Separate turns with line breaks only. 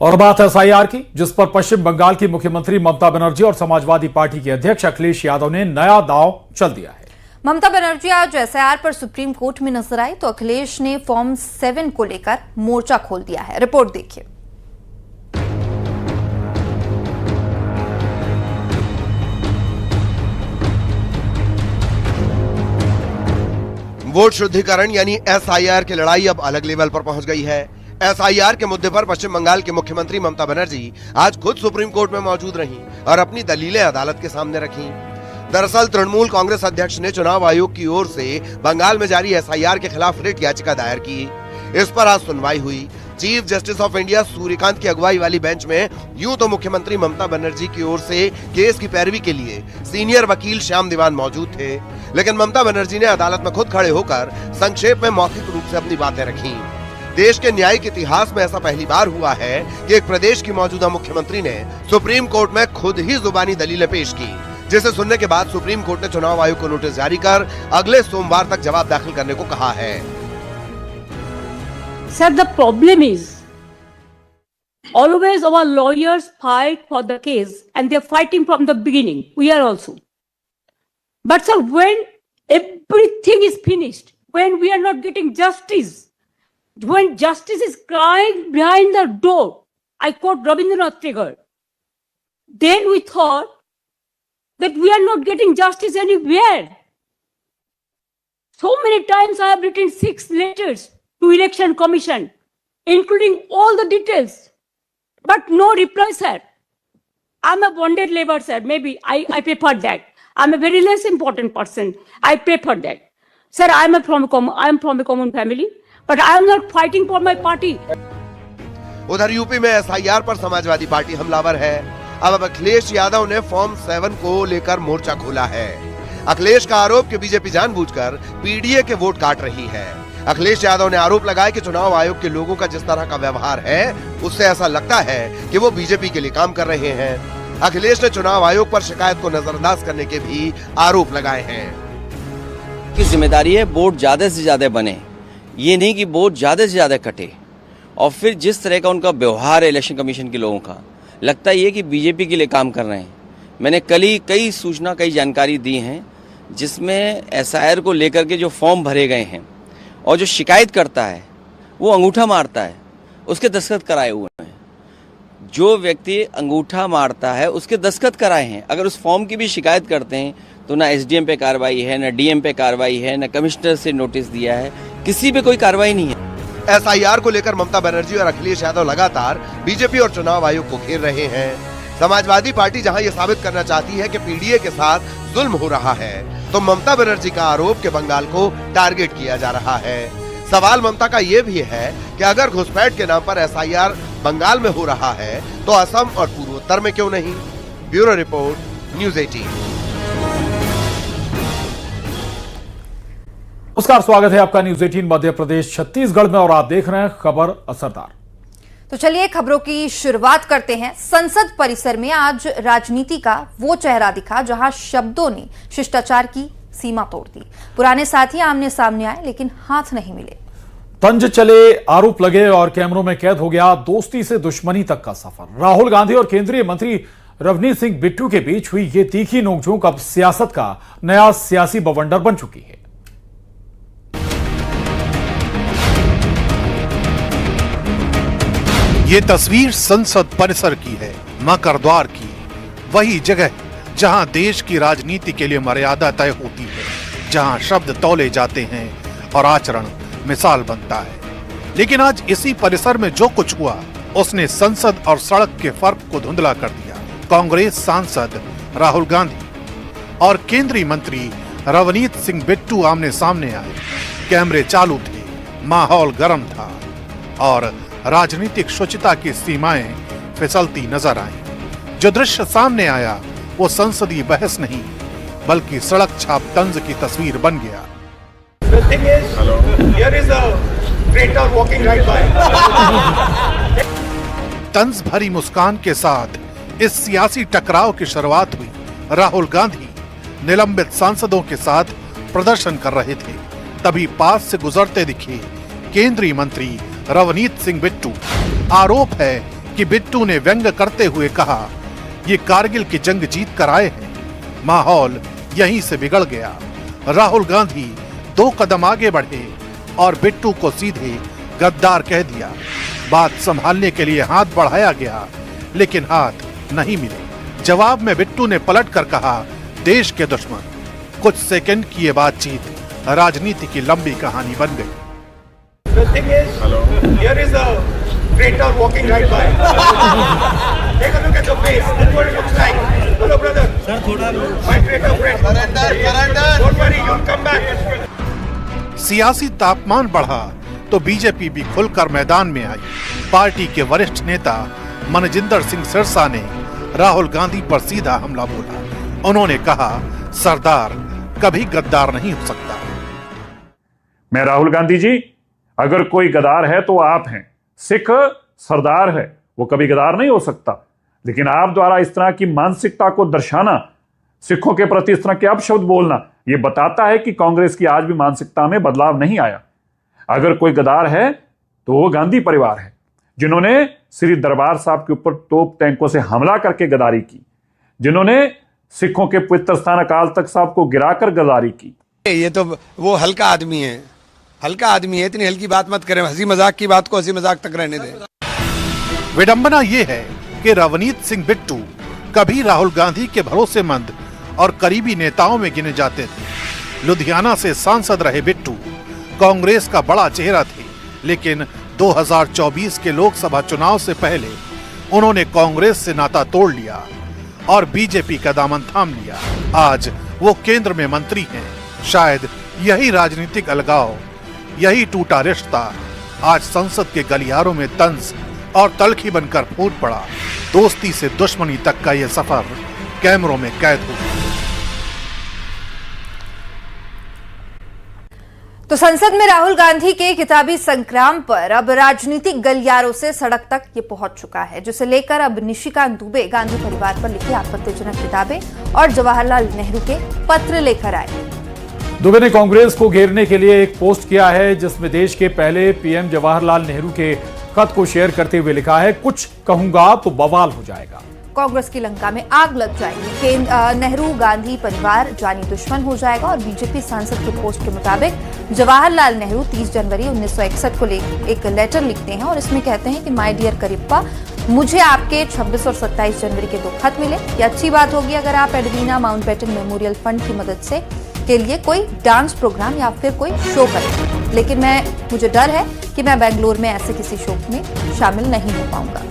और बात है एसआईआर की, जिस पर पश्चिम बंगाल की मुख्यमंत्री ममता बनर्जी और समाजवादी पार्टी के अध्यक्ष अखिलेश यादव ने नया दांव चल दिया है।
ममता बनर्जी आज एसआईआर पर सुप्रीम कोर्ट में नजर आई तो अखिलेश ने फॉर्म 7 को लेकर मोर्चा खोल दिया है। रिपोर्ट देखिए।
वोट शुद्धिकरण यानी एसआईआर की लड़ाई अब अलग लेवल पर पहुंच गई है। एसआईआर के मुद्दे पर पश्चिम बंगाल के मुख्यमंत्री ममता बनर्जी आज खुद सुप्रीम कोर्ट में मौजूद रहीं और अपनी दलीलें अदालत के सामने रखीं। दरअसल तृणमूल कांग्रेस अध्यक्ष ने चुनाव आयोग की ओर से बंगाल में जारी एसआईआर के खिलाफ रिट याचिका दायर की। इस पर आज सुनवाई हुई। Chief justice of India Suryakant की अगुवाई वाली बेंच में यूं तो मुख्यमंत्री ममता बनर्जी की ओर से केस की पैरवी के लिए सीनियर वकील श्याम दीवान मौजूद थे, लेकिन ममता बनर्जी ने अदालत में खुद खड़े होकर संक्षेप में मौखिक रूप से अपनी बातें रखी। देश के न्यायिक इतिहास में ऐसा पहली बार हुआ है कि एक प्रदेश की मौजूदा मुख्यमंत्री ने सुप्रीम कोर्ट में खुद ही जुबानी दलीलें पेश की, जिसे सुनने के बाद सुप्रीम कोर्ट ने चुनाव आयोग को नोटिस जारी कर अगले सोमवार तक जवाब दाखिल करने को कहा है।
Sir, the problem is always our lawyers fight for the case and they're fighting from the beginning. We are also. But sir, when everything is finished, when we are not getting justice, when justice is crying behind the door, I quote Rabindranath Tagore, then we thought that we are not getting justice anywhere. So many times I have written 6 letters to Election Commission, including all the details, but no reply, sir. I'm a bonded labor, sir. Maybe I prefer that. I'm a very less important person. I prefer that. Sir, I'm from a common family, but I am not fighting for my party.
उधर UP में SIR पर Samajwadi party हमलावर है। अब अखिलेश यादव ने form 7 को लेकर मोर्चा खोला है। अखिलेश का आरोप कि बीजेपी जानबूझकर पीडीए के वोट काट रही है। अखिलेश यादव ने आरोप लगाया कि चुनाव आयोग के लोगों का जिस तरह का व्यवहार है उससे ऐसा लगता है कि वो बीजेपी के लिए काम कर रहे हैं। अखिलेश ने चुनाव आयोग पर शिकायत को नजरअंदाज करने के भी आरोप लगाए हैं।
की जिम्मेदारी है वोट ज्यादा से ज्यादा बने, ये नहीं कि वोट ज्यादा से ज्यादा कटे। और फिर जिस तरह का उनका व्यवहार है इलेक्शन कमीशन के लोगों का, लगता है कि बीजेपी के लिए काम कर रहे हैं। मैंने कल ही कई जानकारी दी हैं जिसमें एसआईआर को लेकर के जो फॉर्म भरे गए हैं और जो शिकायत करता है वो अंगूठा मारता है, उसके दस्तखत कराए हुए हैं। जो व्यक्ति अंगूठा मारता है उसके दस्तखत कराए हैं। अगर उस फॉर्म की भी शिकायत करते हैं तो ना एसडीएम पे कार्रवाई है, ना डीएम पे कार्रवाई है, ना कमिश्नर से नोटिस दिया है, किसी पे कोई कार्रवाई नहीं है।
एसआईआर को लेकर ममता बनर्जी और अखिलेश यादव लगातार बीजेपी और चुनाव आयोग को घेर रहे हैं। समाजवादी पार्टी जहां ये साबित करना चाहती है कि पीडीए के साथ जुल्म हो रहा है, तो ममता बनर्जी का आरोप कि बंगाल को टारगेट किया जा रहा है। सवाल ममता का ये भी है कि अगर घुसपैठ के नाम पर एसआईआर बंगाल में हो रहा है तो असम और पूर्वोत्तर में क्यों नहीं। Bureau report, news 18।
नमस्कार, स्वागत है आपका न्यूज़ 18 मध्य प्रदेश छत्तीसगढ़ में और आप देख रहे हैं खबर असरदार।
तो चलिए खबरों की शुरुआत करते हैं। संसद परिसर में आज राजनीति का वो चेहरा दिखा जहां शब्दों ने शिष्टाचार की सीमा तोड़ दी। पुराने साथी आमने सामने आए लेकिन हाथ नहीं मिले।
तंज चले, आरोप लगे और कैमरों में कैद हो गया दोस्ती से दुश्मनी तक का सफर। राहुल गांधी और केंद्रीय मंत्री रवनीत सिंह बिट्टू के बीच हुई ये तीखी नोकझोंक अब सियासत का नया सियासी बवंडर बन चुकी है।
ये तस्वीर संसद परिसर की है, मकर द्वार की, वही जगह जहां देश की राजनीति के लिए मर्यादा तय होती है, जहां शब्द तौले जाते हैं और आचरण मिसाल बनता है। लेकिन आज इसी परिसर में जो कुछ हुआ उसने संसद और सड़क के फर्क को धुंधला कर दिया। कांग्रेस सांसद राहुल गांधी और केंद्रीय मंत्री रवनीत सिंह बिट्टू आमने सामने आए। कैमरे चालू थे, माहौल गर्म था और राजनीतिक शुचिता की सीमाएं फिसलती नजर आईं। जो दृश्य सामने आया वो संसदीय बहस नहीं बल्कि सड़क छाप तंज की तस्वीर बन गया। तंज भरी मुस्कान के साथ इस सियासी टकराव की शुरुआत हुई। राहुल गांधी निलंबित सांसदों के साथ प्रदर्शन कर रहे थे, तभी पास से गुजरते दिखे केंद्रीय मंत्री रवनीत सिंह बिट्टू। आरोप है कि बिट्टू ने व्यंग करते हुए कहा, ये कारगिल की जंग जीत कर आए हैं। माहौल यहीं से बिगड़ गया। राहुल गांधी 2 कदम आगे बढ़े और बिट्टू को सीधे गद्दार कह दिया। बात संभालने के लिए हाथ बढ़ाया गया, लेकिन हाथ नहीं मिले। जवाब में बिट्टू ने पलटकर कहा, देश के दुश्मन। कुछ सेकंड की ये बातचीत राजनीति की लंबी कहानी बन गई।
The thing is, here is a traitor walking right by. Take a look at the face. That's what it looks like. Hello, brother. My traitor friend. Don't worry, you'll come back.
सियासी तापमान बढ़ा तो BJP भी खुलकर मैदान में आई। Party के वरिष्ठ नेता मनजिंदर सिंह सिरसा ने राहुल गांधी पर सीधा हमला बोला। उन्होंने कहा, सरदार कभी गद्दार नहीं हो सकता।
मैं राहुल गांधी जी, अगर कोई गद्दार है तो आप हैं। सिख सरदार है, वो कभी गद्दार नहीं हो सकता। लेकिन आप द्वारा इस तरह की मानसिकता को दर्शाना, सिखों के प्रति इस तरह के अपशब्द बोलना, यह बताता है कि कांग्रेस की आज भी मानसिकता में बदलाव नहीं आया। अगर कोई गद्दार है तो वो गांधी परिवार है, जिन्होंने श्री दरबार साहब के ऊपर तोप टैंकों से हमला करके गद्दारी की, जिन्होंने सिखों के पवित्र स्थान अकाल तख्त साहब को गिराकर गद्दारी की।
ये तो वो हल्का आदमी है, हल्का आदमी है। इतनी हल्की बात मत करें। हंसी मजाक की बात को हंसी मजाक तक रहने दें।
विडंबना ये है कि रवनीत सिंह बिट्टू कभी राहुल गांधी के भरोसेमंद और करीबी नेताओं में गिने जाते थे। लुधियाना से सांसद रहे बिट्टू कांग्रेस का बड़ा चेहरा थे, लेकिन 2024 के लोकसभा चुनाव से पहले उन्होंने कांग्रेस से नाता तोड़ लिया और बीजेपी का दामन थाम लिया। आज वो केंद्र में मंत्री हैं। शायद यही राजनीतिक अलगाव, यही टूटा रिश्ता आज संसद के गलियारों में तंज और तलखी बनकर फूट पड़ा। दोस्ती से दुश्मनी तक का यह सफर कैमरों में कैद हो गया।
तो संसद में राहुल गांधी के किताबी संग्राम पर अब राजनीतिक गलियारों से सड़क तक ये पहुंच चुका है, जिसे लेकर अब निशिकांत दुबे गांधी परिवार पर लिखी आपत्तिजनक किताबें और जवाहरलाल नेहरू के पत्र लेकर आए।
दुबे ने कांग्रेस को घेरने के लिए एक पोस्ट किया है, जिसमें देश के पहले पीएम जवाहरलाल नेहरू के खत को शेयर करते हुए लिखा है, कुछ कहूंगा तो बवाल हो जाएगा।
कांग्रेस की लंका में आग लग जाएगी। नेहरू गांधी परिवार जानी दुश्मन हो जाएगा। और बीजेपी सांसद के पोस्ट के मुताबिक जवाहरलाल नेहरू 30 जनवरी 1961 को एक लेटर लिखते हैं और इसमें कहते हैं कि माय डियर करिप्पा, मुझे आपके 26 और 27 जनवरी के 2 खत मिले। ये अच्छी बात होगी अगर आप एडवीना माउंटबेटन मेमोरियल फंड की मदद से के लिए कोई डांस प्रोग्राम या फिर कोई शो करें, लेकिन मुझे डर है कि मैं बेंगलोर में ऐसे किसी शो में शामिल नहीं हो पाऊंगा।